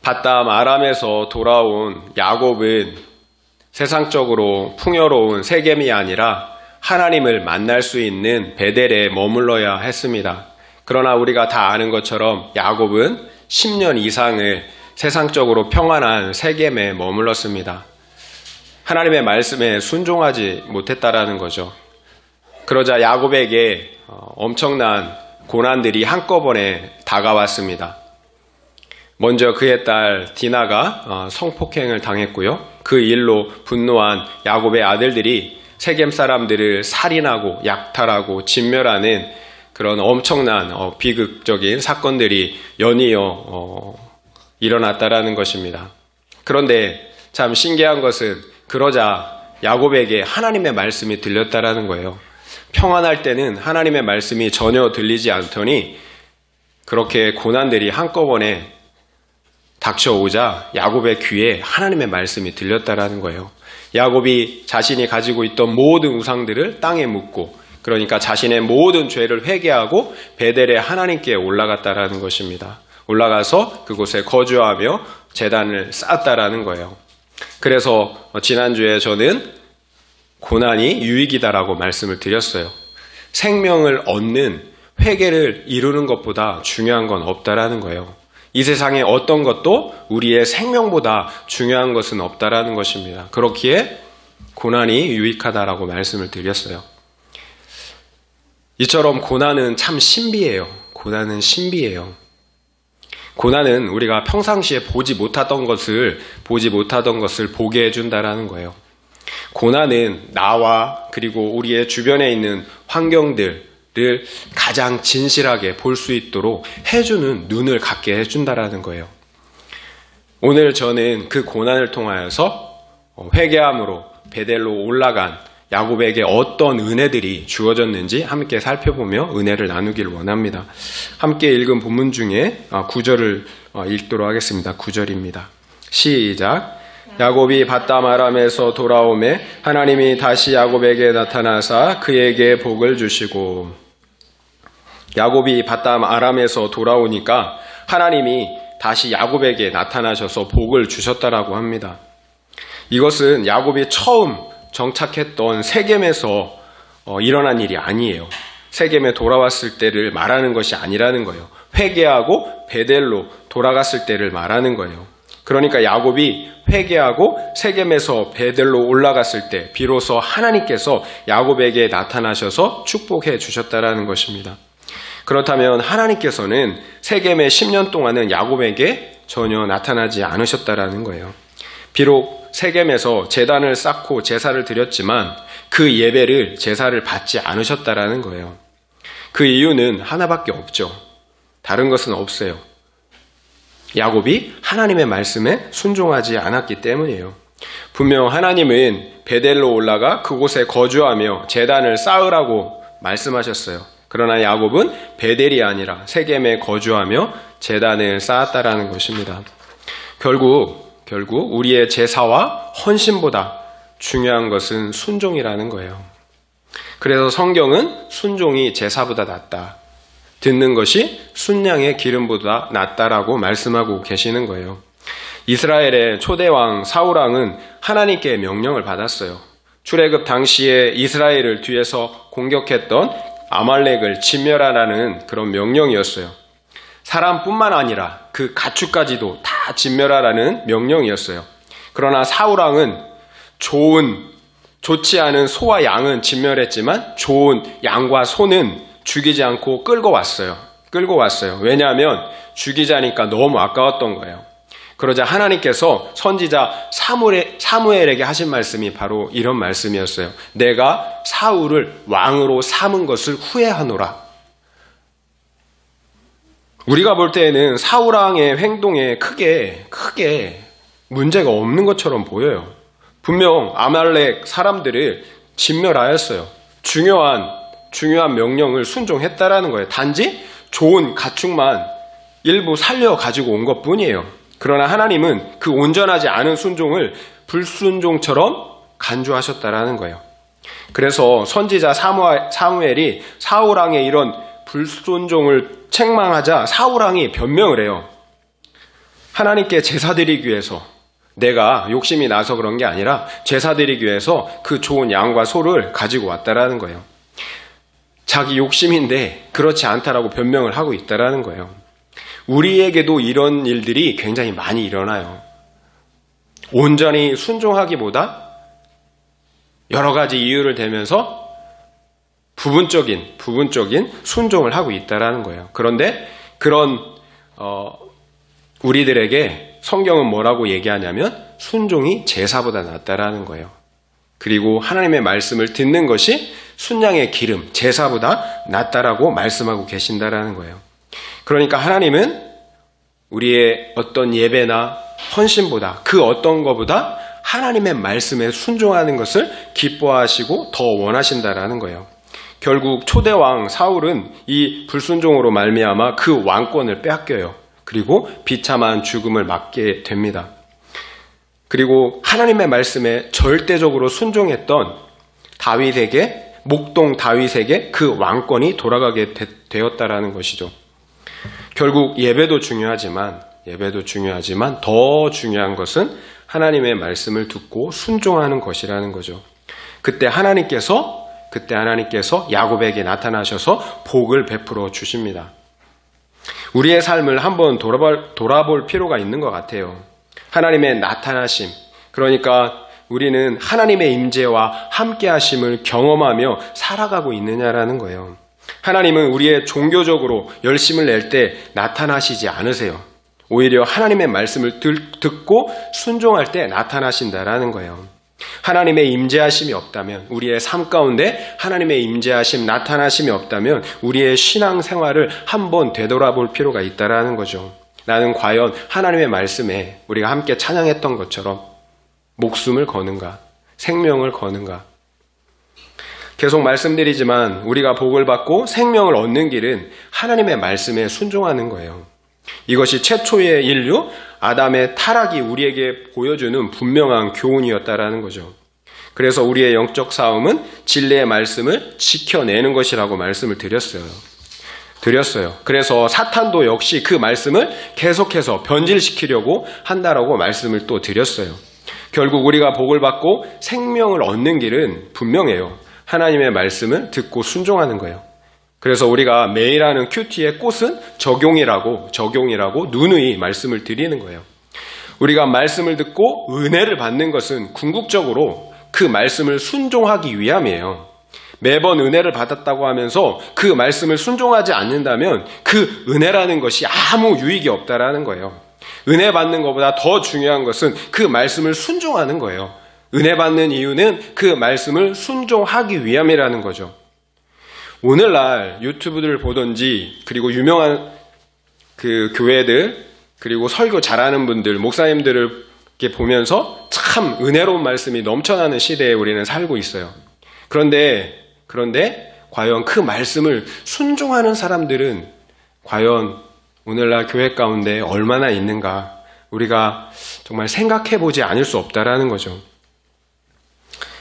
밧담 아람에서 돌아온 야곱은 세상적으로 풍요로운 세겜이 아니라 하나님을 만날 수 있는 베델에 머물러야 했습니다. 그러나 우리가 다 아는 것처럼 야곱은 10년 이상을 세상적으로 평안한 세겜에 머물렀습니다. 하나님의 말씀에 순종하지 못했다라는 거죠. 그러자 야곱에게 엄청난 고난들이 한꺼번에 다가왔습니다. 먼저 그의 딸 디나가 성폭행을 당했고요. 그 일로 분노한 야곱의 아들들이 세겜 사람들을 살인하고 약탈하고 진멸하는 그런 엄청난 비극적인 사건들이 연이어 일어났다라는 것입니다. 그런데 참 신기한 것은 그러자 야곱에게 하나님의 말씀이 들렸다라는 거예요. 평안할 때는 하나님의 말씀이 전혀 들리지 않더니 그렇게 고난들이 한꺼번에 닥쳐오자 야곱의 귀에 하나님의 말씀이 들렸다라는 거예요. 야곱이 자신이 가지고 있던 모든 우상들을 땅에 묻고, 그러니까 자신의 모든 죄를 회개하고 베델에 하나님께 올라갔다라는 것입니다. 올라가서 그곳에 거주하며 제단을 쌓았다라는 거예요. 그래서 지난주에 저는 고난이 유익이다라고 말씀을 드렸어요. 생명을 얻는 회개를 이루는 것보다 중요한 건 없다라는 거예요. 이 세상에 어떤 것도 우리의 생명보다 중요한 것은 없다라는 것입니다. 그렇기에 고난이 유익하다라고 말씀을 드렸어요. 이처럼 고난은 참 신비해요. 고난은 신비해요. 고난은 우리가 평상시에 보지 못하던 것을 보게 해준다라는 거예요. 고난은 나와 그리고 우리의 주변에 있는 환경들을 가장 진실하게 볼 수 있도록 해주는 눈을 갖게 해준다라는 거예요. 오늘 저는 그 고난을 통하여서 회개함으로 베델로 올라간 야곱에게 어떤 은혜들이 주어졌는지 함께 살펴보며 은혜를 나누길 원합니다. 함께 읽은 본문 중에 9절을 읽도록 하겠습니다. 9절입니다. 시작. 야곱이 밧담 아람에서 돌아오매 하나님이 다시 야곱에게 나타나사 그에게 복을 주시고. 야곱이 밧담 아람에서 돌아오니까 하나님이 다시 야곱에게 나타나셔서 복을 주셨다라고 합니다. 이것은 야곱이 처음 정착했던 세겜에서 일어난 일이 아니에요. 세겜에 돌아왔을 때를 말하는 것이 아니라는 거예요. 회개하고 베델로 돌아갔을 때를 말하는 거예요. 그러니까 야곱이 회개하고 세겜에서 베델로 올라갔을 때 비로소 하나님께서 야곱에게 나타나셔서 축복해 주셨다라는 것입니다. 그렇다면 하나님께서는 세겜의 10년 동안은 야곱에게 전혀 나타나지 않으셨다라는 거예요. 비록 세겜에서 제단을 쌓고 제사를 드렸지만 그 예배를 제사를 받지 않으셨다라는 거예요. 그 이유는 하나밖에 없죠. 다른 것은 없어요. 야곱이 하나님의 말씀에 순종하지 않았기 때문이에요. 분명 하나님은 베델로 올라가 그곳에 거주하며 제단을 쌓으라고 말씀하셨어요. 그러나 야곱은 베델이 아니라 세겜에 거주하며 제단을 쌓았다라는 것입니다. 결국 우리의 제사와 헌신보다 중요한 것은 순종이라는 거예요. 그래서 성경은 순종이 제사보다 낫다. 듣는 것이 순양의 기름보다 낫다라고 말씀하고 계시는 거예요. 이스라엘의 초대왕 사울왕은 하나님께 명령을 받았어요. 출애굽 당시에 이스라엘을 뒤에서 공격했던 아말렉을 진멸하라는 그런 명령이었어요. 사람뿐만 아니라 그 가축까지도 다 진멸하라는 명령이었어요. 그러나 사울왕은 좋지 않은 소와 양은 진멸했지만 좋은 양과 소는 죽이지 않고 끌고 왔어요. 왜냐하면 죽이자니까 너무 아까웠던 거예요. 그러자 하나님께서 선지자 사무엘에게 하신 말씀이 바로 이런 말씀이었어요. 내가 사울을 왕으로 삼은 것을 후회하노라. 우리가 볼 때에는 사울왕의 행동에 크게 문제가 없는 것처럼 보여요. 분명 아말렉 사람들을 진멸하였어요. 중요한 명령을 순종했다라는 거예요. 단지 좋은 가축만 일부 살려 가지고 온 것뿐이에요. 그러나 하나님은 그 온전하지 않은 순종을 불순종처럼 간주하셨다라는 거예요. 그래서 선지자 사무엘이 사울왕의 이런 불순종을 책망하자 사울왕이 변명을 해요. 하나님께 제사 드리기 위해서 내가 욕심이 나서 그런 게 아니라 제사 드리기 위해서 그 좋은 양과 소를 가지고 왔다라는 거예요. 자기 욕심인데 그렇지 않다라고 변명을 하고 있다라는 거예요. 우리에게도 이런 일들이 굉장히 많이 일어나요. 온전히 순종하기보다 여러 가지 이유를 대면서 부분적인 순종을 하고 있다라는 거예요. 그런데 그런 우리들에게 성경은 뭐라고 얘기하냐면 순종이 제사보다 낫다라는 거예요. 그리고 하나님의 말씀을 듣는 것이 순양의 기름, 제사보다 낫다라고 말씀하고 계신다라는 거예요. 그러니까 하나님은 우리의 어떤 예배나 헌신보다 그 어떤 것보다 하나님의 말씀에 순종하는 것을 기뻐하시고 더 원하신다라는 거예요. 결국 초대왕 사울은 이 불순종으로 말미암아 그 왕권을 빼앗겨요. 그리고 비참한 죽음을 맞게 됩니다. 그리고 하나님의 말씀에 절대적으로 순종했던 다윗에게, 목동 다윗에게 그 왕권이 돌아가게 되었다라는 것이죠. 결국 예배도 중요하지만 더 중요한 것은 하나님의 말씀을 듣고 순종하는 것이라는 거죠. 그때 하나님께서 야곱에게 나타나셔서 복을 베풀어 주십니다. 우리의 삶을 한번 돌아볼 필요가 있는 것 같아요. 하나님의 나타나심, 그러니까 우리는 하나님의 임재와 함께 하심을 경험하며 살아가고 있느냐라는 거예요. 하나님은 우리의 종교적으로 열심을 낼 때 나타나시지 않으세요. 오히려 하나님의 말씀을 듣고 순종할 때 나타나신다라는 거예요. 하나님의 임재하심이 없다면, 우리의 삶 가운데 하나님의 임재하심, 나타나심이 없다면 우리의 신앙생활을 한번 되돌아볼 필요가 있다라는 거죠. 나는 과연 하나님의 말씀에 우리가 함께 찬양했던 것처럼 목숨을 거는가, 생명을 거는가. 계속 말씀드리지만 우리가 복을 받고 생명을 얻는 길은 하나님의 말씀에 순종하는 거예요. 이것이 최초의 인류 아담의 타락이 우리에게 보여주는 분명한 교훈이었다라는 거죠. 그래서 우리의 영적 싸움은 진리의 말씀을 지켜내는 것이라고 말씀을 드렸어요. 그래서 사탄도 역시 그 말씀을 계속해서 변질시키려고 한다라고 말씀을 또 드렸어요. 결국 우리가 복을 받고 생명을 얻는 길은 분명해요. 하나님의 말씀을 듣고 순종하는 거예요. 그래서 우리가 매일 하는 큐티의 꽃은 적용이라고 누누이 말씀을 드리는 거예요. 우리가 말씀을 듣고 은혜를 받는 것은 궁극적으로 그 말씀을 순종하기 위함이에요. 매번 은혜를 받았다고 하면서 그 말씀을 순종하지 않는다면 그 은혜라는 것이 아무 유익이 없다라는 거예요. 은혜 받는 것보다 더 중요한 것은 그 말씀을 순종하는 거예요. 은혜 받는 이유는 그 말씀을 순종하기 위함이라는 거죠. 오늘날 유튜브들을 보든지, 그리고 유명한 그 교회들, 그리고 설교 잘하는 분들, 목사님들을 이렇게 보면서 참 은혜로운 말씀이 넘쳐나는 시대에 우리는 살고 있어요. 그런데 과연 그 말씀을 순종하는 사람들은 과연 오늘날 교회 가운데 얼마나 있는가, 우리가 정말 생각해 보지 않을 수 없다라는 거죠.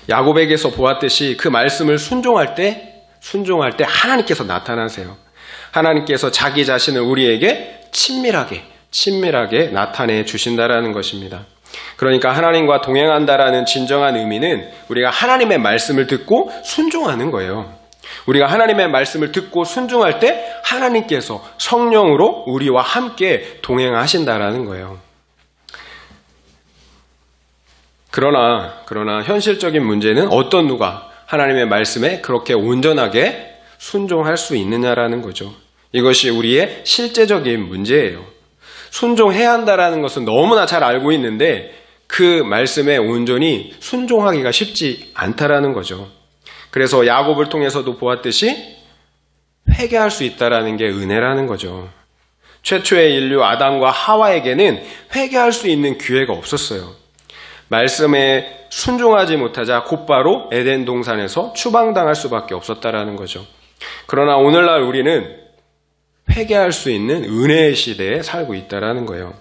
야곱에게서 보았듯이 그 말씀을 순종할 때 하나님께서 나타나세요. 하나님께서 자기 자신을 우리에게 친밀하게 나타내 주신다라는 것입니다. 그러니까 하나님과 동행한다라는 진정한 의미는 우리가 하나님의 말씀을 듣고 순종하는 거예요. 우리가 하나님의 말씀을 듣고 순종할 때 하나님께서 성령으로 우리와 함께 동행하신다라는 거예요. 그러나 현실적인 문제는 어떤 누가 하나님의 말씀에 그렇게 온전하게 순종할 수 있느냐라는 거죠. 이것이 우리의 실제적인 문제예요. 순종해야 한다라는 것은 너무나 잘 알고 있는데 그 말씀에 온전히 순종하기가 쉽지 않다라는 거죠. 그래서 야곱을 통해서도 보았듯이 회개할 수 있다라는 게 은혜라는 거죠. 최초의 인류 아담과 하와에게는 회개할 수 있는 기회가 없었어요. 말씀에 순종하지 못하자 곧바로 에덴 동산에서 추방당할 수밖에 없었다라는 거죠. 그러나 오늘날 우리는 회개할 수 있는 은혜의 시대에 살고 있다라는 거예요.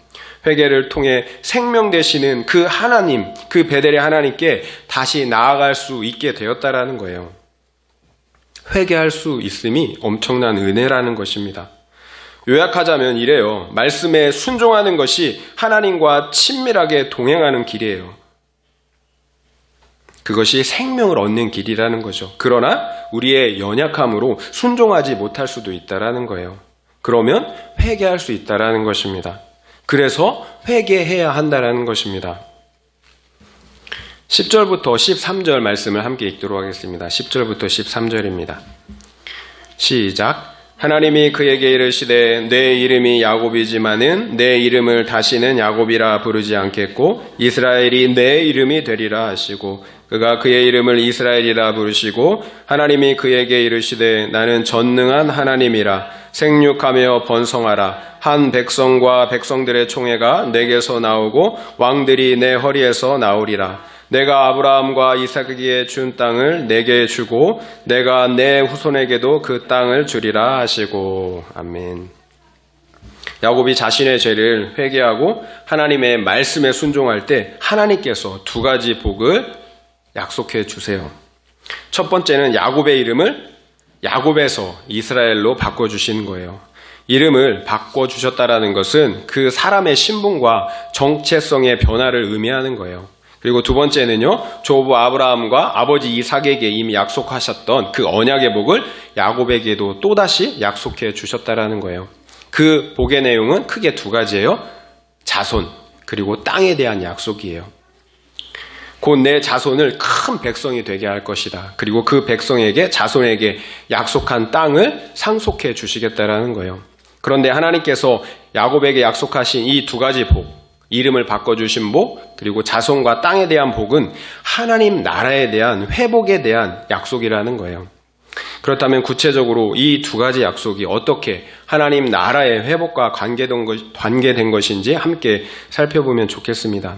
회개를 통해 생명 되시는 그 하나님, 그 베델의 하나님께 다시 나아갈 수 있게 되었다라는 거예요. 회개할 수 있음이 엄청난 은혜라는 것입니다. 요약하자면 이래요. 말씀에 순종하는 것이 하나님과 친밀하게 동행하는 길이에요. 그것이 생명을 얻는 길이라는 거죠. 그러나 우리의 연약함으로 순종하지 못할 수도 있다라는 거예요. 그러면 회개할 수 있다라는 것입니다. 그래서 회개해야 한다라는 것입니다. 10절부터 13절 말씀을 함께 읽도록 하겠습니다. 10절부터 13절입니다. 시작. 하나님이 그에게 이르시되 내 이름이 야곱이지만은 내 이름을 다시는 야곱이라 부르지 않겠고 이스라엘이 내 이름이 되리라 하시고 그가 그의 이름을 이스라엘이라 부르시고 하나님이 그에게 이르시되 나는 전능한 하나님이라 생육하며 번성하라 한 백성과 백성들의 총회가 내게서 나오고 왕들이 내 허리에서 나오리라 내가 아브라함과 이삭에게 준 땅을 내게 주고 내가 내 후손에게도 그 땅을 주리라 하시고 아멘. 야곱이 자신의 죄를 회개하고 하나님의 말씀에 순종할 때 하나님께서 두 가지 복을 약속해 주세요. 첫 번째는 야곱의 이름을 야곱에서 이스라엘로 바꿔주신 거예요. 이름을 바꿔주셨다라는 것은 그 사람의 신분과 정체성의 변화를 의미하는 거예요. 그리고 두 번째는요, 조부 아브라함과 아버지 이삭에게 이미 약속하셨던 그 언약의 복을 야곱에게도 또다시 약속해 주셨다라는 거예요. 그 복의 내용은 크게 두 가지예요. 자손, 그리고 땅에 대한 약속이에요. 곧 내 자손을 큰 백성이 되게 할 것이다. 그리고 그 백성에게, 자손에게 약속한 땅을 상속해 주시겠다라는 거예요. 그런데 하나님께서 야곱에게 약속하신 이 두 가지 복, 이름을 바꿔주신 복, 그리고 자손과 땅에 대한 복은 하나님 나라에 대한 회복에 대한 약속이라는 거예요. 그렇다면 구체적으로 이 두 가지 약속이 어떻게 하나님 나라의 회복과 관계된 것인지 함께 살펴보면 좋겠습니다.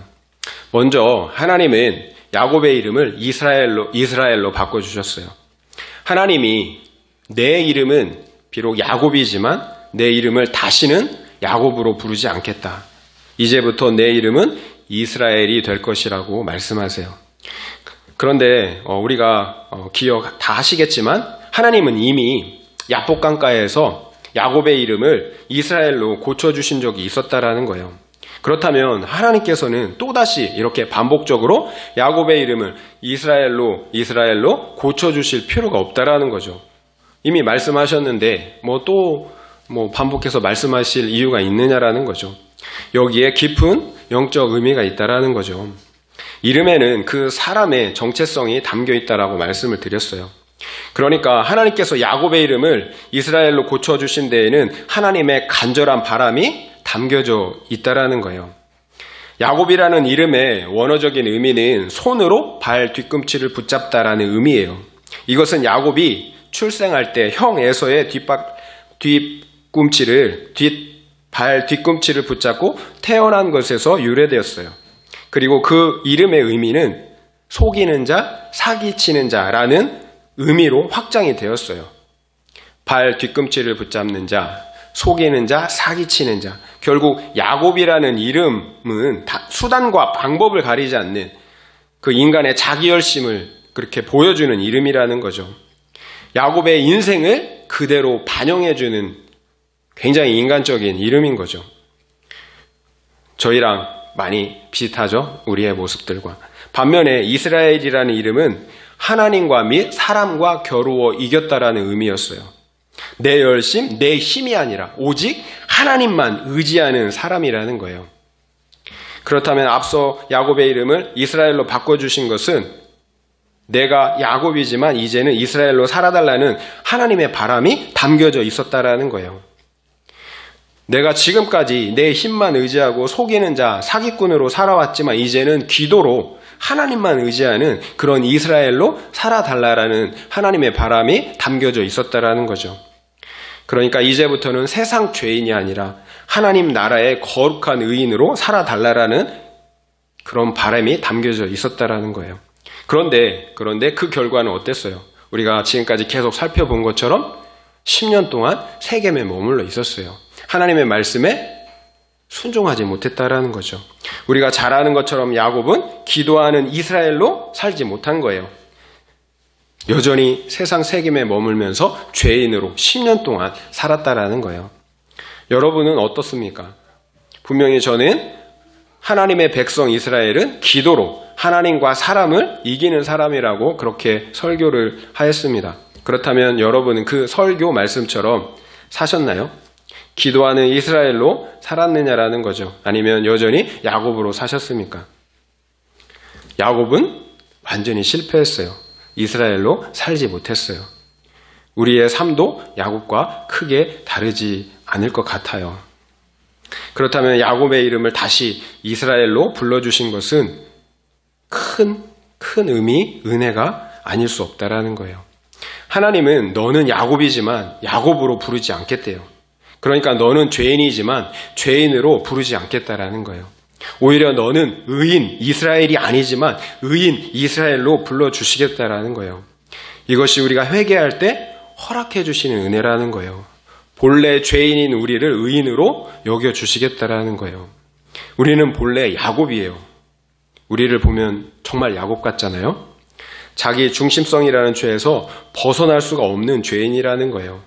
먼저 하나님은 야곱의 이름을 이스라엘로 바꿔주셨어요. 하나님이 내 이름은 비록 야곱이지만 내 이름을 다시는 야곱으로 부르지 않겠다. 이제부터 내 이름은 이스라엘이 될 것이라고 말씀하세요. 그런데 우리가 기억 다 하시겠지만 하나님은 이미 야복강가에서 야곱의 이름을 이스라엘로 고쳐주신 적이 있었다라는 거예요. 그렇다면 하나님께서는 또다시 이렇게 반복적으로 야곱의 이름을 이스라엘로 고쳐주실 필요가 없다라는 거죠. 이미 말씀하셨는데 또 반복해서 말씀하실 이유가 있느냐라는 거죠. 여기에 깊은 영적 의미가 있다라는 거죠. 이름에는 그 사람의 정체성이 담겨 있다라고 말씀을 드렸어요. 그러니까 하나님께서 야곱의 이름을 이스라엘로 고쳐주신 데에는 하나님의 간절한 바람이 담겨져 있다라는 거예요. 야곱이라는 이름의 원어적인 의미는 손으로 발 뒤꿈치를 붙잡다라는 의미예요. 이것은 야곱이 출생할 때 형 에서의 발 뒤꿈치를 붙잡고 태어난 것에서 유래되었어요. 그리고 그 이름의 의미는 속이는 자, 사기치는 자라는 의미로 확장이 되었어요. 발 뒤꿈치를 붙잡는 자, 속이는 자, 사기치는 자. 결국 야곱이라는 이름은 수단과 방법을 가리지 않는 그 인간의 자기 열심을 그렇게 보여주는 이름이라는 거죠. 야곱의 인생을 그대로 반영해주는 굉장히 인간적인 이름인 거죠. 저희랑 많이 비슷하죠? 우리의 모습들과. 반면에 이스라엘이라는 이름은 하나님과 및 사람과 겨루어 이겼다라는 의미였어요. 내 열심, 내 힘이 아니라 오직 하나님만 의지하는 사람이라는 거예요. 그렇다면 앞서 야곱의 이름을 이스라엘로 바꿔주신 것은 내가 야곱이지만 이제는 이스라엘로 살아달라는 하나님의 바람이 담겨져 있었다라는 거예요. 내가 지금까지 내 힘만 의지하고 속이는 자, 사기꾼으로 살아왔지만 이제는 기도로 하나님만 의지하는 그런 이스라엘로 살아달라라는 하나님의 바람이 담겨져 있었다라는 거죠. 그러니까 이제부터는 세상 죄인이 아니라 하나님 나라의 거룩한 의인으로 살아달라라는 그런 바람이 담겨져 있었다라는 거예요. 그런데 그 결과는 어땠어요? 우리가 지금까지 계속 살펴본 것처럼 10년 동안 세겜에 머물러 있었어요. 하나님의 말씀에 순종하지 못했다라는 거죠. 우리가 잘 아는 것처럼 야곱은 기도하는 이스라엘로 살지 못한 거예요. 여전히 세상 세겜에 머물면서 죄인으로 10년 동안 살았다라는 거예요. 여러분은 어떻습니까? 분명히 저는 하나님의 백성 이스라엘은 기도로 하나님과 사람을 이기는 사람이라고 그렇게 설교를 하였습니다. 그렇다면 여러분은 그 설교 말씀처럼 사셨나요? 기도하는 이스라엘로 살았느냐라는 거죠. 아니면 여전히 야곱으로 사셨습니까? 야곱은 완전히 실패했어요. 이스라엘로 살지 못했어요. 우리의 삶도 야곱과 크게 다르지 않을 것 같아요. 그렇다면 야곱의 이름을 다시 이스라엘로 불러주신 것은 큰 의미, 은혜가 아닐 수 없다라는 거예요. 하나님은 너는 야곱이지만 야곱으로 부르지 않겠대요. 그러니까 너는 죄인이지만 죄인으로 부르지 않겠다라는 거예요. 오히려 너는 의인 이스라엘이 아니지만 의인 이스라엘로 불러주시겠다라는 거예요. 이것이 우리가 회개할 때 허락해 주시는 은혜라는 거예요. 본래 죄인인 우리를 의인으로 여겨주시겠다라는 거예요. 우리는 본래 야곱이에요. 우리를 보면 정말 야곱 같잖아요. 자기 중심성이라는 죄에서 벗어날 수가 없는 죄인이라는 거예요.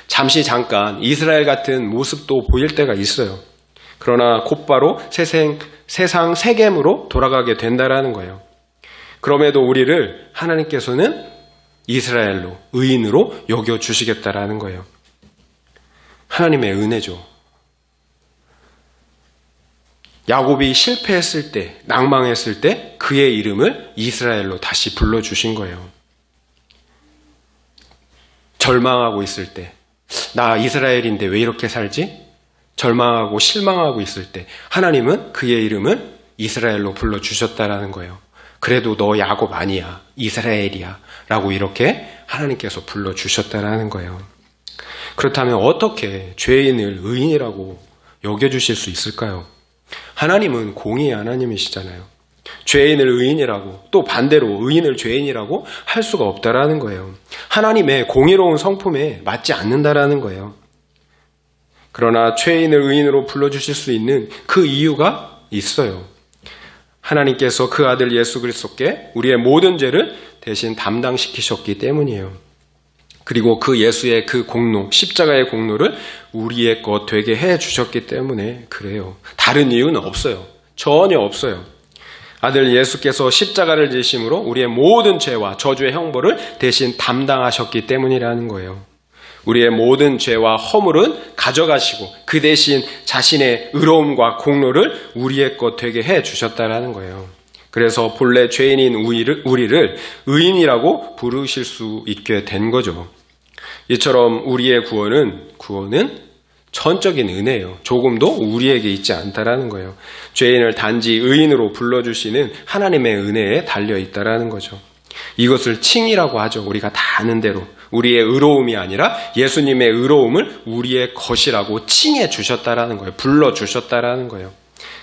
잠깐 이스라엘 같은 모습도 보일 때가 있어요. 그러나 곧바로 세상 세겜으로 돌아가게 된다라는 거예요. 그럼에도 우리를 하나님께서는 이스라엘로, 의인으로 여겨주시겠다라는 거예요. 하나님의 은혜죠. 야곱이 실패했을 때, 낭망했을 때 그의 이름을 이스라엘로 다시 불러주신 거예요. 절망하고 있을 때, 나 이스라엘인데 왜 이렇게 살지? 절망하고 실망하고 있을 때 하나님은 그의 이름을 이스라엘로 불러주셨다라는 거예요. 그래도 너 야곱 아니야, 이스라엘이야 라고 이렇게 하나님께서 불러주셨다라는 거예요. 그렇다면 어떻게 죄인을 의인이라고 여겨주실 수 있을까요? 하나님은 공의의 하나님이시잖아요. 죄인을 의인이라고 또 반대로 의인을 죄인이라고 할 수가 없다라는 거예요. 하나님의 공의로운 성품에 맞지 않는다라는 거예요. 그러나 죄인을 의인으로 불러주실 수 있는 그 이유가 있어요. 하나님께서 그 아들 예수 그리스도께 우리의 모든 죄를 대신 담당시키셨기 때문이에요. 그리고 그 예수의 그 공로, 십자가의 공로를 우리의 것 되게 해주셨기 때문에 그래요. 다른 이유는 없어요. 전혀 없어요. 아들 예수께서 십자가를 지심으로 우리의 모든 죄와 저주의 형벌을 대신 담당하셨기 때문이라는 거예요. 우리의 모든 죄와 허물은 가져가시고 그 대신 자신의 의로움과 공로를 우리의 것 되게 해주셨다라는 거예요. 그래서 본래 죄인인 우리를 의인이라고 부르실 수 있게 된 거죠. 이처럼 우리의 구원은 전적인 은혜예요. 조금도 우리에게 있지 않다라는 거예요. 죄인을 단지 의인으로 불러주시는 하나님의 은혜에 달려있다라는 거죠. 이것을 칭이라고 하죠. 우리가 다 아는 대로. 우리의 의로움이 아니라 예수님의 의로움을 우리의 것이라고 칭해 주셨다라는 거예요. 불러주셨다라는 거예요.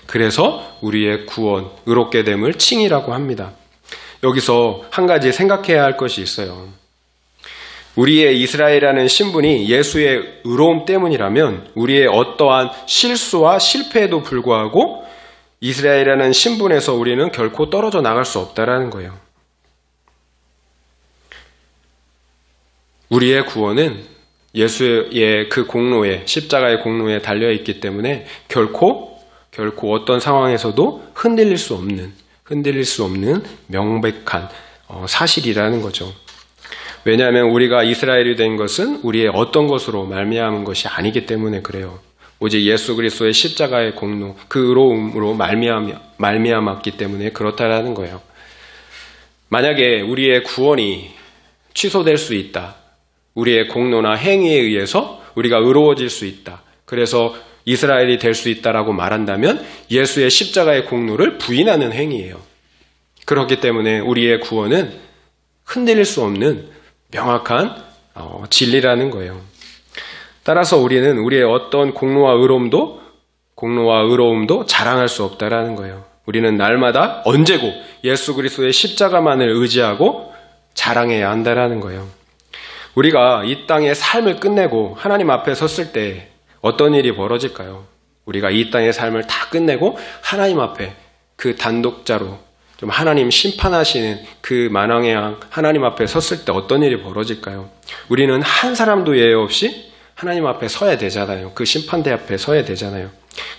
그래서 우리의 구원, 의롭게 됨을 칭이라고 합니다. 여기서 한 가지 생각해야 할 것이 있어요. 우리의 이스라엘이라는 신분이 예수의 의로움 때문이라면 우리의 어떠한 실수와 실패에도 불구하고 이스라엘이라는 신분에서 우리는 결코 떨어져 나갈 수 없다라는 거예요. 우리의 구원은 예수의 그 공로에, 십자가의 공로에 달려있기 때문에 결코 어떤 상황에서도 흔들릴 수 없는 명백한 사실이라는 거죠. 왜냐하면 우리가 이스라엘이 된 것은 우리의 어떤 것으로 말미암은 것이 아니기 때문에 그래요. 오직 예수 그리스도의 십자가의 공로, 그 의로움으로 말미암았기 때문에 그렇다라는 거예요. 만약에 우리의 구원이 취소될 수 있다. 우리의 공로나 행위에 의해서 우리가 의로워질 수 있다. 그래서 이스라엘이 될 수 있다라고 말한다면 예수의 십자가의 공로를 부인하는 행위예요. 그렇기 때문에 우리의 구원은 흔들릴 수 없는 명확한 진리라는 거예요. 따라서 우리는 우리의 어떤 공로와 의로움도 자랑할 수 없다라는 거예요. 우리는 날마다 언제고 예수 그리스도의 십자가만을 의지하고 자랑해야 한다라는 거예요. 우리가 이 땅의 삶을 끝내고 하나님 앞에 섰을 때 어떤 일이 벌어질까요? 우리가 이 땅의 삶을 다 끝내고 하나님 앞에 그 단독자로 좀 하나님 심판하시는 그 만왕의 왕 하나님 앞에 섰을 때 어떤 일이 벌어질까요? 우리는 한 사람도 예외 없이 하나님 앞에 서야 되잖아요. 그 심판대 앞에 서야 되잖아요.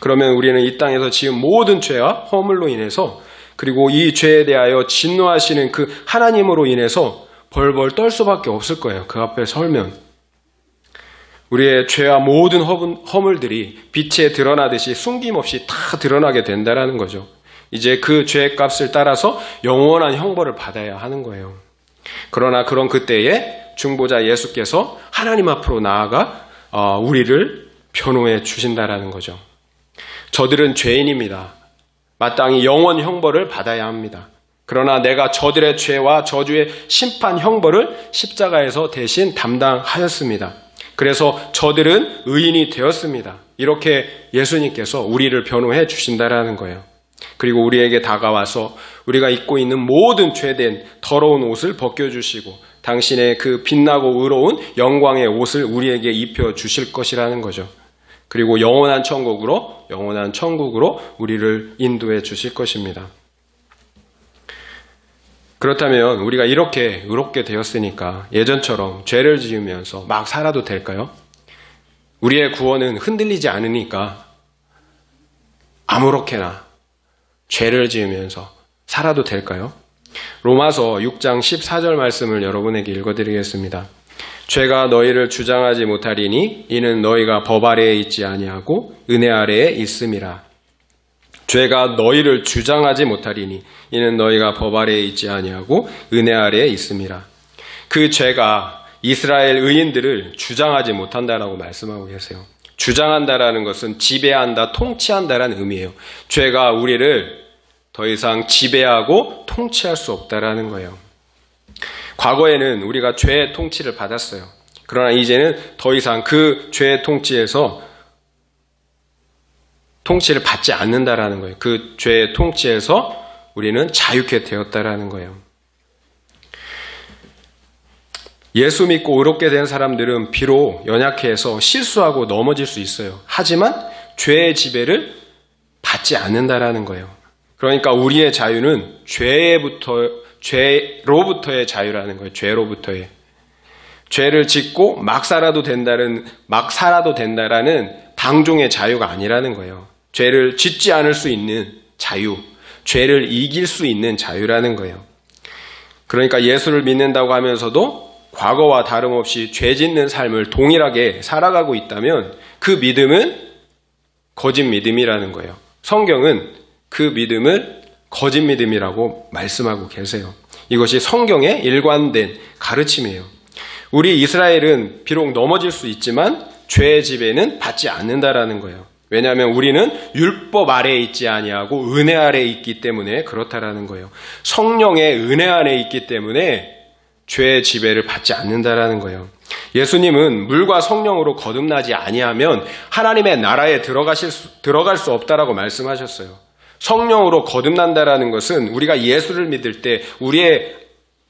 그러면 우리는 이 땅에서 지은 모든 죄와 허물로 인해서, 그리고 이 죄에 대하여 진노하시는 그 하나님으로 인해서 벌벌 떨 수밖에 없을 거예요. 그 앞에 설면. 우리의 죄와 모든 허물들이 빛에 드러나듯이 숨김없이 다 드러나게 된다는 거죠. 이제 그 죄의 값을 따라서 영원한 형벌을 받아야 하는 거예요. 그러나 그런 그때에 중보자 예수께서 하나님 앞으로 나아가 우리를 변호해 주신다라는 거죠. 저들은 죄인입니다. 마땅히 영원 형벌을 받아야 합니다. 그러나 내가 저들의 죄와 저주의 심판 형벌을 십자가에서 대신 담당하였습니다. 그래서 저들은 의인이 되었습니다. 이렇게 예수님께서 우리를 변호해 주신다라는 거예요. 그리고 우리에게 다가와서 우리가 입고 있는 모든 죄된 더러운 옷을 벗겨주시고 당신의 그 빛나고 의로운 영광의 옷을 우리에게 입혀주실 것이라는 거죠. 그리고 영원한 천국으로 우리를 인도해 주실 것입니다. 그렇다면 우리가 이렇게 의롭게 되었으니까 예전처럼 죄를 지으면서 막 살아도 될까요? 우리의 구원은 흔들리지 않으니까 아무렇게나 죄를 지으면서 살아도 될까요? 로마서 6장 14절 말씀을 여러분에게 읽어드리겠습니다. 죄가 너희를 주장하지 못하리니 이는 너희가 법 아래에 있지 아니하고 은혜 아래에 있음이라. 죄가 너희를 주장하지 못하리니 이는 너희가 법 아래에 있지 아니하고 은혜 아래에 있음이라. 그 죄가 이스라엘 의인들을 주장하지 못한다라고 말씀하고 계세요. 주장한다라는 것은 지배한다, 통치한다라는 의미예요. 죄가 우리를 더 이상 지배하고 통치할 수 없다라는 거예요. 과거에는 우리가 죄의 통치를 받았어요. 그러나 이제는 더 이상 그 죄의 통치에서 통치를 받지 않는다라는 거예요. 그 죄의 통치에서 우리는 자유케 되었다라는 거예요. 예수 믿고 의롭게 된 사람들은 비록 연약해서 실수하고 넘어질 수 있어요. 하지만 죄의 지배를 받지 않는다라는 거예요. 그러니까 우리의 자유는 죄로부터의 자유라는 거예요. 죄로부터의. 죄를 짓고 막 살아도 된다라는 방종의 자유가 아니라는 거예요. 죄를 짓지 않을 수 있는 자유, 죄를 이길 수 있는 자유라는 거예요. 그러니까 예수를 믿는다고 하면서도 과거와 다름없이 죄 짓는 삶을 동일하게 살아가고 있다면 그 믿음은 거짓 믿음이라는 거예요. 성경은 그 믿음을 거짓 믿음이라고 말씀하고 계세요. 이것이 성경의 일관된 가르침이에요. 우리 이스라엘은 비록 넘어질 수 있지만 죄의 지배는 받지 않는다라는 거예요. 왜냐하면 우리는 율법 아래에 있지 아니하고 은혜 아래에 있기 때문에 그렇다라는 거예요. 성령의 은혜 안에 있기 때문에 죄의 지배를 받지 않는다라는 거예요. 예수님은 물과 성령으로 거듭나지 아니하면 하나님의 나라에 들어갈 수 없다라고 말씀하셨어요. 성령으로 거듭난다라는 것은 우리가 예수를 믿을 때 우리의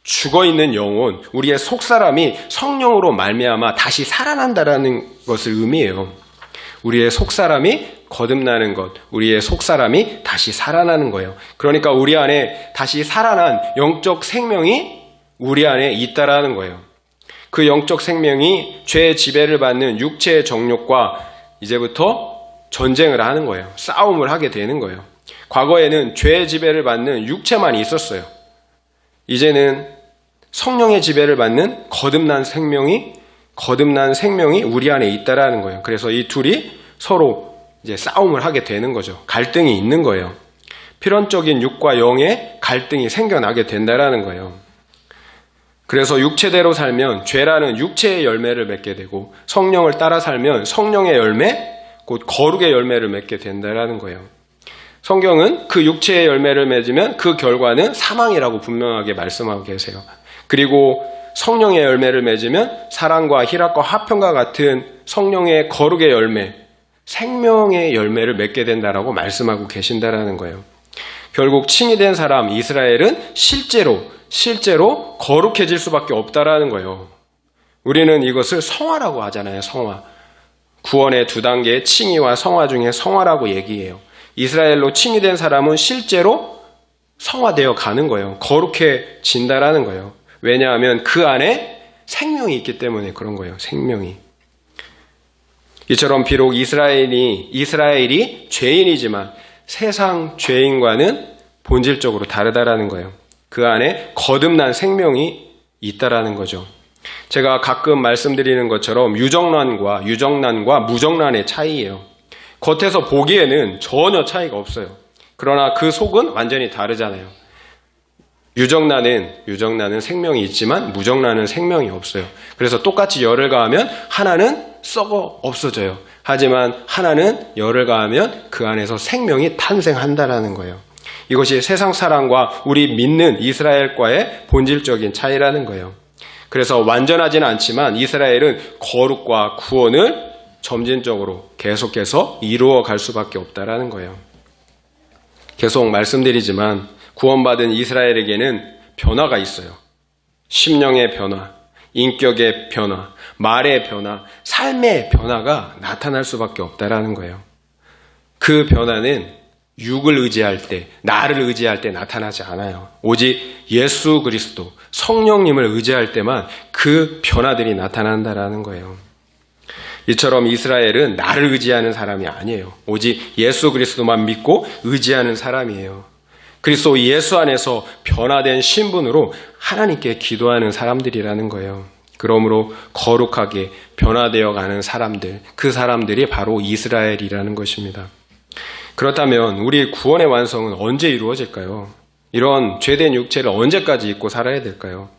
죽어있는 영혼, 우리의 속사람이 성령으로 말미암아 다시 살아난다라는 것을 의미해요. 우리의 속사람이 거듭나는 것, 우리의 속사람이 다시 살아나는 거예요. 그러니까 우리 안에 다시 살아난 영적 생명이 우리 안에 있다라는 거예요. 그 영적 생명이 죄의 지배를 받는 육체의 정욕과 이제부터 전쟁을 하는 거예요. 싸움을 하게 되는 거예요. 과거에는 죄의 지배를 받는 육체만 있었어요. 이제는 성령의 지배를 받는 거듭난 생명이 우리 안에 있다라는 거예요. 그래서 이 둘이 서로 이제 싸움을 하게 되는 거죠. 갈등이 있는 거예요. 필연적인 육과 영의 갈등이 생겨나게 된다라는 거예요. 그래서 육체대로 살면 죄라는 육체의 열매를 맺게 되고 성령을 따라 살면 성령의 열매, 곧 거룩의 열매를 맺게 된다라는 거예요. 성경은 그 육체의 열매를 맺으면 그 결과는 사망이라고 분명하게 말씀하고 계세요. 그리고 성령의 열매를 맺으면 사랑과 희락과 화평과 같은 성령의 거룩의 열매, 생명의 열매를 맺게 된다라고 말씀하고 계신다라는 거예요. 결국 칭의된 사람 이스라엘은 실제로 거룩해질 수밖에 없다라는 거예요. 우리는 이것을 성화라고 하잖아요. 성화. 구원의 두 단계의 칭의와 성화 중에 성화라고 얘기해요. 이스라엘로 칭의된 사람은 실제로 성화되어 가는 거예요. 거룩해진다라는 거예요. 왜냐하면 그 안에 생명이 있기 때문에 그런 거예요. 생명이. 이처럼 비록 이스라엘이 죄인이지만 세상 죄인과는 본질적으로 다르다라는 거예요. 그 안에 거듭난 생명이 있다라는 거죠. 제가 가끔 말씀드리는 것처럼 유정란과 무정란의 차이예요. 겉에서 보기에는 전혀 차이가 없어요. 그러나 그 속은 완전히 다르잖아요. 유정란은 생명이 있지만 무정란은 생명이 없어요. 그래서 똑같이 열을 가하면 하나는 썩어 없어져요. 하지만 하나는 열을 가하면 그 안에서 생명이 탄생한다라는 거예요. 이것이 세상 사람과 우리 믿는 이스라엘과의 본질적인 차이라는 거예요. 그래서 완전하지는 않지만 이스라엘은 거룩과 구원을 점진적으로 계속해서 이루어 갈 수밖에 없다라는 거예요. 계속 말씀드리지만 구원받은 이스라엘에게는 변화가 있어요. 심령의 변화, 인격의 변화, 말의 변화, 삶의 변화가 나타날 수밖에 없다라는 거예요. 그 변화는 육을 의지할 때, 나를 의지할 때 나타나지 않아요. 오직 예수 그리스도, 성령님을 의지할 때만 그 변화들이 나타난다라는 거예요. 이처럼 이스라엘은 나를 의지하는 사람이 아니에요. 오직 예수 그리스도만 믿고 의지하는 사람이에요. 그리스도 예수 안에서 변화된 신분으로 하나님께 기도하는 사람들이라는 거예요. 그러므로 거룩하게 변화되어 가는 사람들, 그 사람들이 바로 이스라엘이라는 것입니다. 그렇다면 우리 구원의 완성은 언제 이루어질까요? 이런 죄된 육체를 언제까지 입고 살아야 될까요?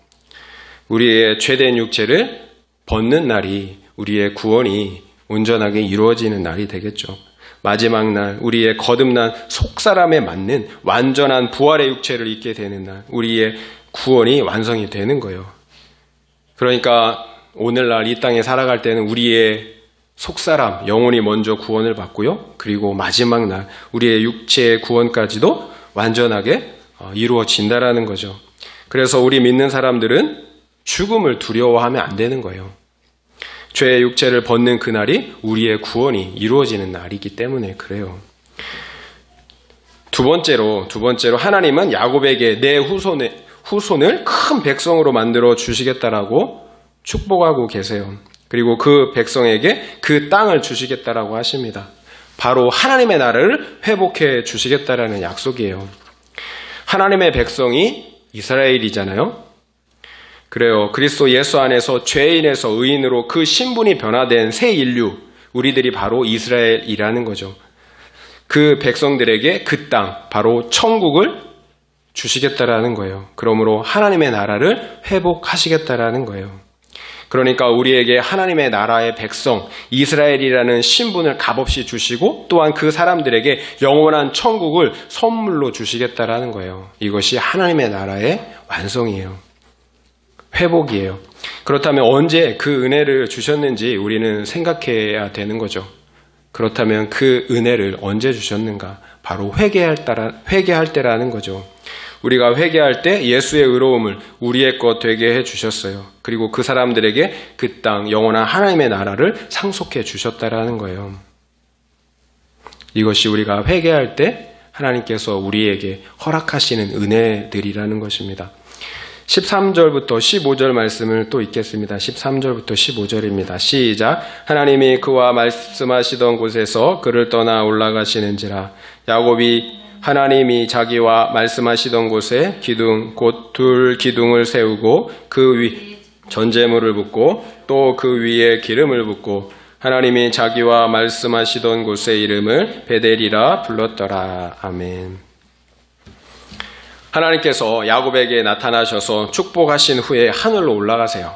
우리의 죄된 육체를 벗는 날이 우리의 구원이 온전하게 이루어지는 날이 되겠죠. 마지막 날 우리의 거듭난 속사람에 맞는 완전한 부활의 육체를 입게 되는 날 우리의 구원이 완성이 되는 거예요. 그러니까 오늘날 이 땅에 살아갈 때는 우리의 속사람, 영혼이 먼저 구원을 받고요. 그리고 마지막 날 우리의 육체의 구원까지도 완전하게 이루어진다라는 거죠. 그래서 우리 믿는 사람들은 죽음을 두려워하면 안 되는 거예요. 죄의 육체를 벗는 그날이 우리의 구원이 이루어지는 날이기 때문에 그래요. 두 번째로 하나님은 야곱에게 내 후손을 큰 백성으로 만들어 주시겠다라고 축복하고 계세요. 그리고 그 백성에게 그 땅을 주시겠다라고 하십니다. 바로 하나님의 나라를 회복해 주시겠다라는 약속이에요. 하나님의 백성이 이스라엘이잖아요. 그래요. 그리스도 예수 안에서 죄인에서 의인으로 그 신분이 변화된 새 인류, 우리들이 바로 이스라엘이라는 거죠. 그 백성들에게 그 땅, 바로 천국을 주시겠다라는 거예요. 그러므로 하나님의 나라를 회복하시겠다라는 거예요. 그러니까 우리에게 하나님의 나라의 백성, 이스라엘이라는 신분을 값없이 주시고 또한 그 사람들에게 영원한 천국을 선물로 주시겠다라는 거예요. 이것이 하나님의 나라의 완성이에요. 회복이에요. 그렇다면 언제 그 은혜를 주셨는지 우리는 생각해야 되는 거죠. 그렇다면 그 은혜를 언제 주셨는가? 바로 회개할 때라는 거죠. 우리가 회개할 때 예수의 의로움을 우리의 것 되게 해주셨어요. 그리고 그 사람들에게 그 땅, 영원한 하나님의 나라를 상속해 주셨다라는 거예요. 이것이 우리가 회개할 때 하나님께서 우리에게 허락하시는 은혜들이라는 것입니다. 13절부터 15절 말씀을 또 읽겠습니다. 13절부터 15절입니다. 시작. 하나님이 그와 말씀하시던 곳에서 그를 떠나 올라가시는지라. 야곱이 하나님이 자기와 말씀하시던 곳에 기둥 곧 둘 기둥을 세우고 그 위 전제물을 붓고 또 그 위에 기름을 붓고 하나님이 자기와 말씀하시던 곳의 이름을 베델이라 불렀더라. 아멘. 하나님께서 야곱에게 나타나셔서 축복하신 후에 하늘로 올라가세요.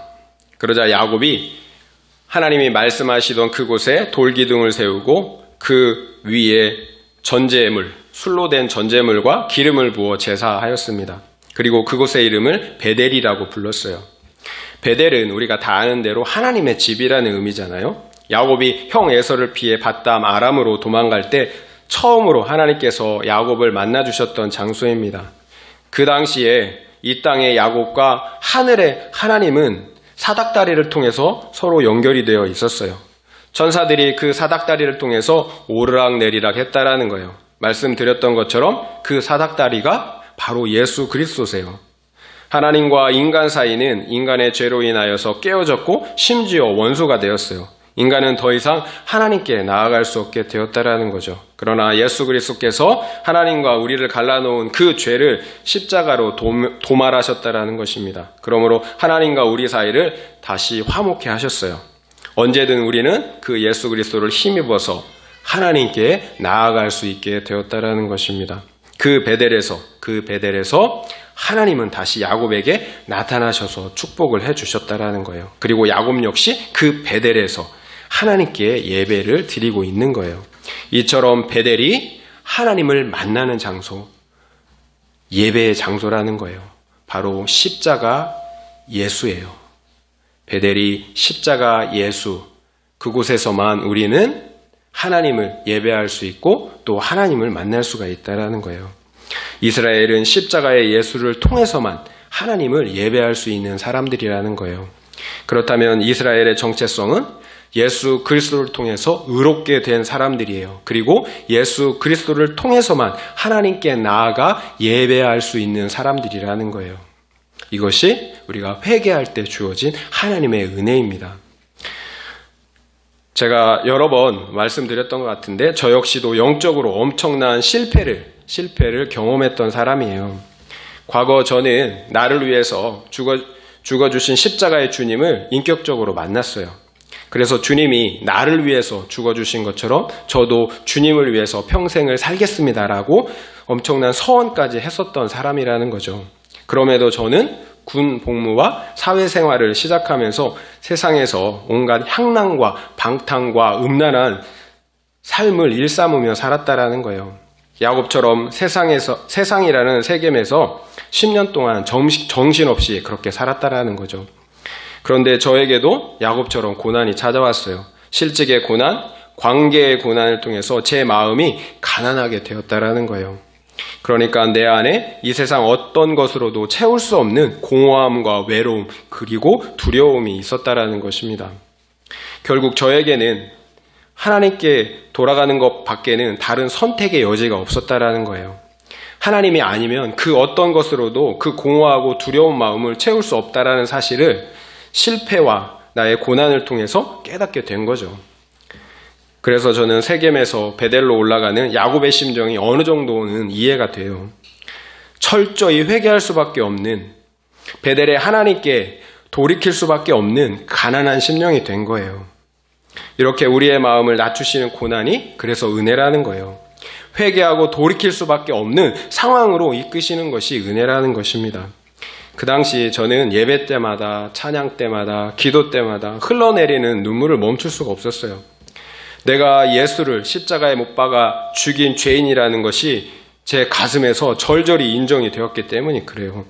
그러자 야곱이 하나님이 말씀하시던 그곳에 돌기둥을 세우고 그 위에 전제물, 술로 된 전제물과 기름을 부어 제사하였습니다. 그리고 그곳의 이름을 베델이라고 불렀어요. 베델은 우리가 다 아는 대로 하나님의 집이라는 의미잖아요. 야곱이 형 에서를 피해 밧담 아람으로 도망갈 때 처음으로 하나님께서 야곱을 만나주셨던 장소입니다. 그 당시에 이 땅의 야곱과 하늘의 하나님은 사닥다리를 통해서 서로 연결이 되어 있었어요. 천사들이 그 사닥다리를 통해서 오르락내리락 했다라는 거예요. 말씀드렸던 것처럼 그 사닥다리가 바로 예수 그리스도세요. 하나님과 인간 사이는 인간의 죄로 인하여서 깨어졌고 심지어 원수가 되었어요. 인간은 더 이상 하나님께 나아갈 수 없게 되었다라는 거죠. 그러나 예수 그리스도께서 하나님과 우리를 갈라놓은 그 죄를 십자가로 도말하셨다라는 것입니다. 그러므로 하나님과 우리 사이를 다시 화목케 하셨어요. 언제든 우리는 그 예수 그리스도를 힘입어서 하나님께 나아갈 수 있게 되었다라는 것입니다. 그 베델에서 하나님은 다시 야곱에게 나타나셔서 축복을 해주셨다라는 거예요. 그리고 야곱 역시 그 베델에서 하나님께 예배를 드리고 있는 거예요. 이처럼 베델이 하나님을 만나는 장소, 예배의 장소라는 거예요. 바로 십자가 예수예요. 베델이 십자가 예수, 그곳에서만 우리는 하나님을 예배할 수 있고 또 하나님을 만날 수가 있다는 거예요. 이스라엘은 십자가의 예수를 통해서만 하나님을 예배할 수 있는 사람들이라는 거예요. 그렇다면 이스라엘의 정체성은 예수 그리스도를 통해서 의롭게 된 사람들이에요. 그리고 예수 그리스도를 통해서만 하나님께 나아가 예배할 수 있는 사람들이라는 거예요. 이것이 우리가 회개할 때 주어진 하나님의 은혜입니다. 제가 여러 번 말씀드렸던 것 같은데 저 역시도 영적으로 엄청난 실패를 경험했던 사람이에요. 과거 저는 나를 위해서 죽어주신 십자가의 주님을 인격적으로 만났어요. 그래서 주님이 나를 위해서 죽어주신 것처럼 저도 주님을 위해서 평생을 살겠습니다라고 엄청난 서원까지 했었던 사람이라는 거죠. 그럼에도 저는 군 복무와 사회생활을 시작하면서 세상에서 온갖 향락과 방탕과 음란한 삶을 일삼으며 살았다라는 거예요. 야곱처럼 세상이라는 세겜에서 10년 동안 정신없이 그렇게 살았다라는 거죠. 그런데 저에게도 야곱처럼 고난이 찾아왔어요. 실직의 고난, 관계의 고난을 통해서 제 마음이 가난하게 되었다라는 거예요. 그러니까 내 안에 이 세상 어떤 것으로도 채울 수 없는 공허함과 외로움 그리고 두려움이 있었다라는 것입니다. 결국 저에게는 하나님께 돌아가는 것 밖에는 다른 선택의 여지가 없었다라는 거예요. 하나님이 아니면 그 어떤 것으로도 그 공허하고 두려운 마음을 채울 수 없다라는 사실을 실패와 나의 고난을 통해서 깨닫게 된 거죠. 그래서 저는 세겜에서 베델로 올라가는 야곱의 심정이 어느 정도는 이해가 돼요. 철저히 회개할 수밖에 없는, 베델에 하나님께 돌이킬 수밖에 없는 가난한 심령이 된 거예요. 이렇게 우리의 마음을 낮추시는 고난이 그래서 은혜라는 거예요. 회개하고 돌이킬 수밖에 없는 상황으로 이끄시는 것이 은혜라는 것입니다. 그 당시 저는 예배 때마다, 찬양 때마다, 기도 때마다 흘러내리는 눈물을 멈출 수가 없었어요. 내가 예수를 십자가에 못 박아 죽인 죄인이라는 것이 제 가슴에서 절절히 인정이 되었기 때문이 그래요.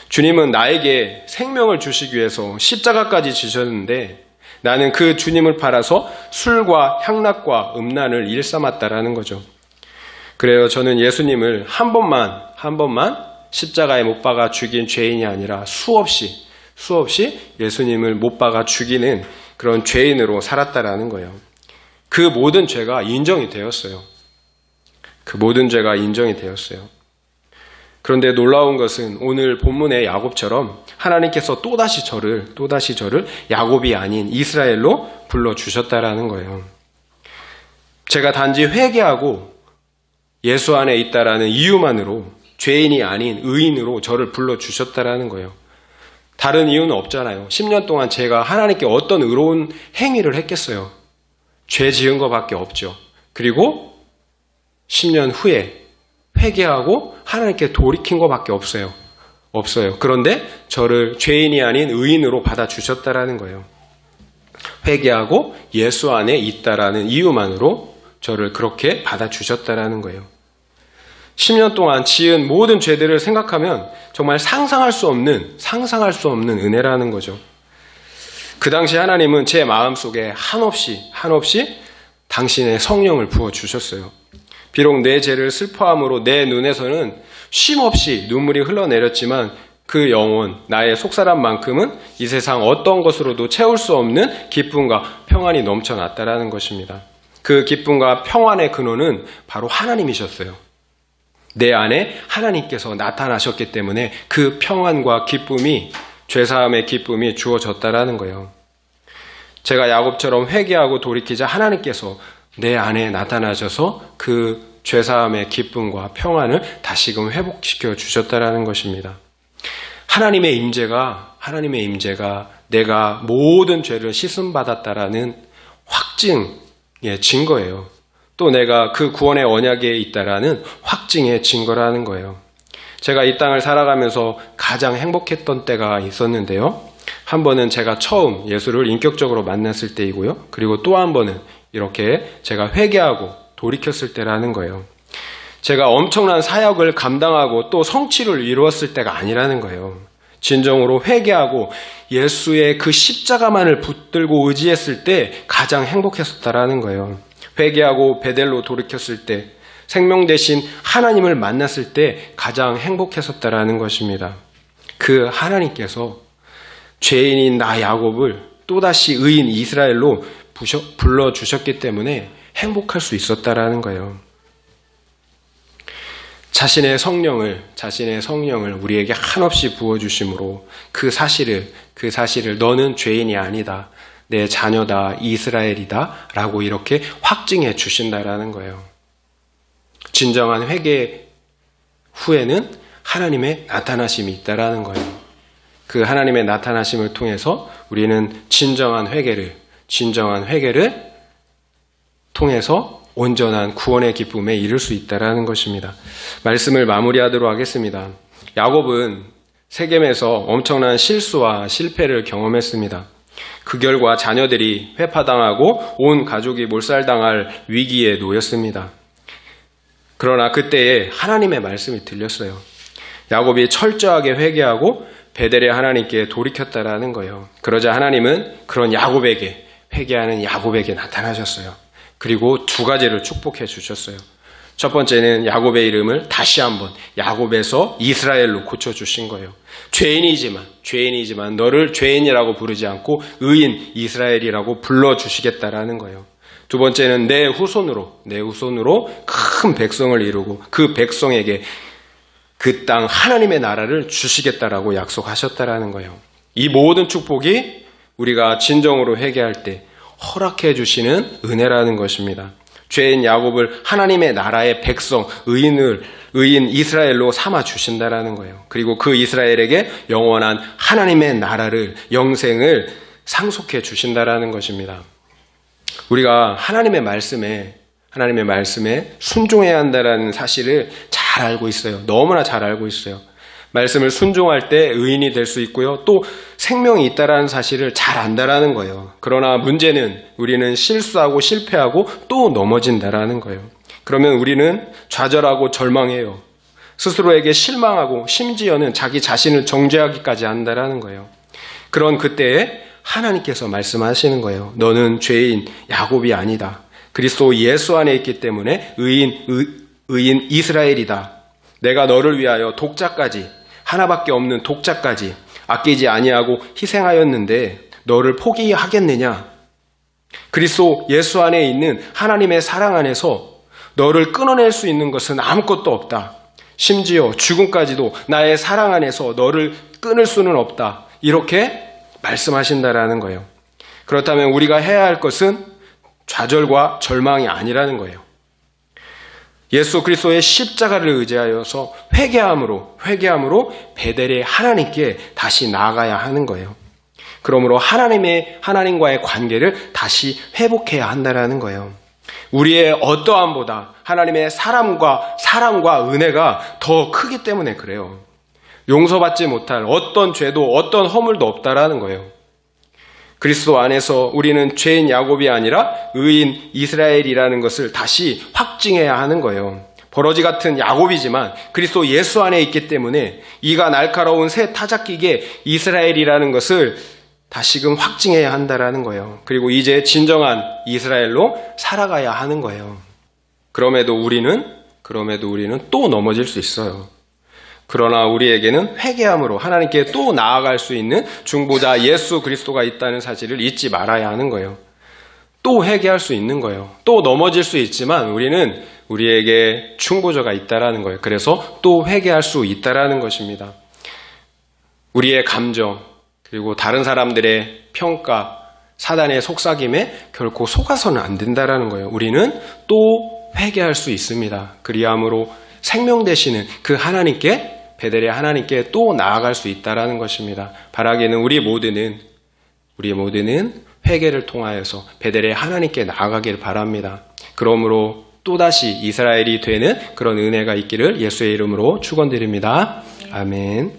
주님은 나에게 생명을 주시기 위해서 십자가까지 지셨는데 나는 그 주님을 팔아서 술과 향락과 음란을 일삼았다라는 거죠. 그래요. 저는 예수님을 한 번만 십자가에 못 박아 죽인 죄인이 아니라 수없이 예수님을 못 박아 죽이는 그런 죄인으로 살았다라는 거예요. 그 모든 죄가 인정이 되었어요. 그런데 놀라운 것은 오늘 본문의 야곱처럼 하나님께서 또다시 저를 야곱이 아닌 이스라엘로 불러주셨다라는 거예요. 제가 단지 회개하고 예수 안에 있다라는 이유만으로 죄인이 아닌 의인으로 저를 불러주셨다라는 거예요. 다른 이유는 없잖아요. 10년 동안 제가 하나님께 어떤 의로운 행위를 했겠어요. 죄 지은 것밖에 없죠. 그리고 10년 후에 회개하고 하나님께 돌이킨 것밖에 없어요. 그런데 저를 죄인이 아닌 의인으로 받아주셨다라는 거예요. 회개하고 예수 안에 있다라는 이유만으로 저를 그렇게 받아주셨다라는 거예요. 10년 동안 지은 모든 죄들을 생각하면 정말 상상할 수 없는 은혜라는 거죠. 그 당시 하나님은 제 마음속에 한없이 당신의 성령을 부어주셨어요. 비록 내 죄를 슬퍼함으로 내 눈에서는 쉼없이 눈물이 흘러내렸지만 그 영혼, 나의 속사람만큼은 이 세상 어떤 것으로도 채울 수 없는 기쁨과 평안이 넘쳐났다라는 것입니다. 그 기쁨과 평안의 근원은 바로 하나님이셨어요. 내 안에 하나님께서 나타나셨기 때문에 그 평안과 기쁨이, 죄사함의 기쁨이 주어졌다라는 거예요. 제가 야곱처럼 회개하고 돌이키자 하나님께서 내 안에 나타나셔서 그 죄사함의 기쁨과 평안을 다시금 회복시켜 주셨다라는 것입니다. 하나님의 임재가 내가 모든 죄를 씻음받았다라는 확증의 증거예요. 또 내가 그 구원의 언약에 있다라는 확증의 증거라는 거예요. 제가 이 땅을 살아가면서 가장 행복했던 때가 있었는데요. 한 번은 제가 처음 예수를 인격적으로 만났을 때이고요. 그리고 또 한 번은 이렇게 제가 회개하고 돌이켰을 때라는 거예요. 제가 엄청난 사역을 감당하고 또 성취를 이루었을 때가 아니라는 거예요. 진정으로 회개하고 예수의 그 십자가만을 붙들고 의지했을 때 가장 행복했었다라는 거예요. 회개하고 베델로 돌이켰을 때, 생명 대신 하나님을 만났을 때 가장 행복했었다라는 것입니다. 그 하나님께서 죄인인 나 야곱을 또다시 의인 이스라엘로 불러주셨기 때문에 행복할 수 있었다라는 거예요. 자신의 성령을 우리에게 한없이 부어주심으로 그 사실을 너는 죄인이 아니다, 내 자녀다, 이스라엘이다 라고 이렇게 확증해 주신다라는 거예요. 진정한 회개 후에는 하나님의 나타나심이 있다라는 거예요. 그 하나님의 나타나심을 통해서 우리는 진정한 회개를 통해서 온전한 구원의 기쁨에 이를 수 있다라는 것입니다. 말씀을 마무리하도록 하겠습니다. 야곱은 세겜에서 엄청난 실수와 실패를 경험했습니다. 그 결과 자녀들이 회파당하고 온 가족이 몰살당할 위기에 놓였습니다. 그러나 그때에 하나님의 말씀이 들렸어요. 야곱이 철저하게 회개하고 베델의 하나님께 돌이켰다라는 거예요. 그러자 하나님은 그런 야곱에게, 회개하는 야곱에게 나타나셨어요. 그리고 두 가지를 축복해 주셨어요. 첫 번째는 야곱의 이름을 다시 한번 야곱에서 이스라엘로 고쳐주신 거예요. 죄인이지만 너를 죄인이라고 부르지 않고 의인 이스라엘이라고 불러주시겠다라는 거예요. 두 번째는 내 후손으로 큰 백성을 이루고 그 백성에게 그 땅 하나님의 나라를 주시겠다라고 약속하셨다라는 거예요. 이 모든 축복이 우리가 진정으로 회개할 때 허락해 주시는 은혜라는 것입니다. 죄인 야곱을 하나님의 나라의 백성, 의인 이스라엘로 삼아 주신다라는 거예요. 그리고 그 이스라엘에게 영원한 하나님의 나라를, 영생을 상속해 주신다라는 것입니다. 우리가 하나님의 말씀에 순종해야 한다라는 사실을 잘 알고 있어요. 너무나 잘 알고 있어요. 말씀을 순종할 때 의인이 될 수 있고요. 또 생명이 있다라는 사실을 잘 안다라는 거예요. 그러나 문제는 우리는 실수하고 실패하고 또 넘어진다라는 거예요. 그러면 우리는 좌절하고 절망해요. 스스로에게 실망하고 심지어는 자기 자신을 정죄하기까지 한다라는 거예요. 그런 그때에 하나님께서 말씀하시는 거예요. 너는 죄인 야곱이 아니다. 그리스도 예수 안에 있기 때문에 의인 이스라엘이다. 내가 너를 위하여 독자까지, 하나밖에 없는 독자까지 아끼지 아니하고 희생하였는데 너를 포기하겠느냐? 그리스도 예수 안에 있는 하나님의 사랑 안에서 너를 끊어낼 수 있는 것은 아무것도 없다. 심지어 죽음까지도 나의 사랑 안에서 너를 끊을 수는 없다. 이렇게 말씀하신다라는 거예요. 그렇다면 우리가 해야 할 것은 좌절과 절망이 아니라는 거예요. 예수 그리스도의 십자가를 의지하여서 회개함으로 베델의 하나님께 다시 나아가야 하는 거예요. 그러므로 하나님과의 관계를 다시 회복해야 한다라는 거예요. 우리의 어떠함보다 하나님의 사랑과 은혜가 더 크기 때문에 그래요. 용서받지 못할 어떤 죄도 어떤 허물도 없다라는 거예요. 그리스도 안에서 우리는 죄인 야곱이 아니라 의인 이스라엘이라는 것을 다시 확증해야 하는 거예요. 버러지 같은 야곱이지만 그리스도 예수 안에 있기 때문에 이가 날카로운 새 타작기계 이스라엘이라는 것을 다시금 확증해야 한다라는 거예요. 그리고 이제 진정한 이스라엘로 살아가야 하는 거예요. 그럼에도 우리는 또 넘어질 수 있어요. 그러나 우리에게는 회개함으로 하나님께 또 나아갈 수 있는 중보자 예수 그리스도가 있다는 사실을 잊지 말아야 하는 거예요. 또 회개할 수 있는 거예요. 또 넘어질 수 있지만 우리에게 중보자가 있다라는 거예요. 그래서 또 회개할 수 있다라는 것입니다. 우리의 감정, 그리고 다른 사람들의 평가, 사단의 속삭임에 결코 속아서는 안 된다라는 거예요. 우리는 또 회개할 수 있습니다. 그리함으로 생명 되시는 그 하나님께, 베델의 하나님께 또 나아갈 수 있다라는 것입니다. 바라기는 우리 모두는 회개를 통하여서 베델의 하나님께 나아가길 바랍니다. 그러므로 또다시 이스라엘이 되는 그런 은혜가 있기를 예수의 이름으로 축원드립니다. 아멘.